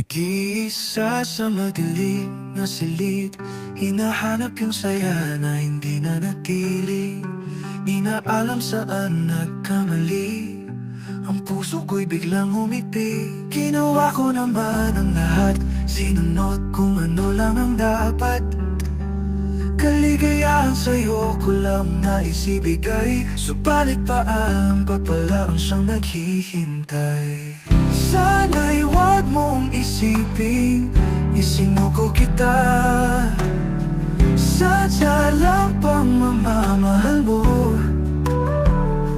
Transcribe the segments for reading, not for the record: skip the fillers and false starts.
Nag-iisa sa madilim na silid, hinahanap yung saya na hindi na natili. Di na alam saan nagkamali, ang puso ko'y biglang humiti. Ginawa ko naman ang lahat, sinunod kung ano lang ang dapat. Kaligayahan sa'yo ko lang nais ibigay, subalit paang papalaan siyang naghihintay. Sana'y huwag mong isipin, isinuko kita. Sadya lang pang mamamahal mo,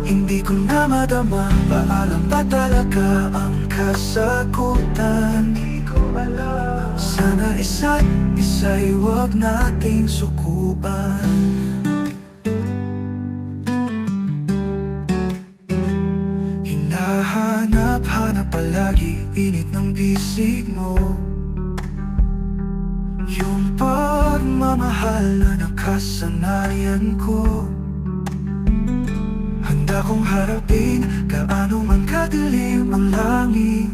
hindi ko na madama, paalam pa talaga ang kasagutan. Di ko alam, sana isa't isa'y huwag nating sukuan. Hinahanap-hanap palagi, init ng bisig mo, yung pagmamahal na nakasanayan ko. Handa kong harapin gaano man kadilim ang langit,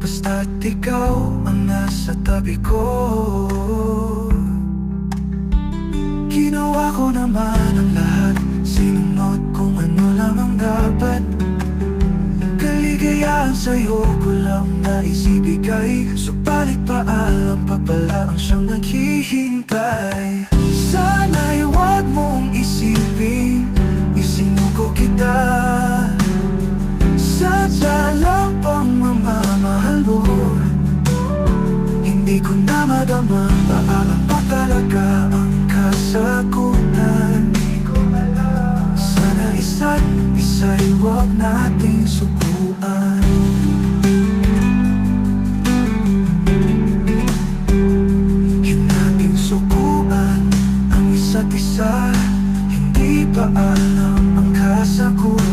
basta't ikaw ang nasa tabi ko. Ginawa ko naman ang lahat, sinunod kung ano lang ang dapat. Kaligayahan sa'yo ko lang nais ibigay, subalit paalam pa pala ang siyang naghihintay. Sana'y huwag mong isipin, isinuko kita. Sadya lang pang mamamahal mo, hindi ko na madama, paalam pa talaga ang kasagutan. Di ko alam, sana isa't isa'y huwag nating sukuan. Nating sukuan ang isa't isa, hindi pa alam ang kasagutan.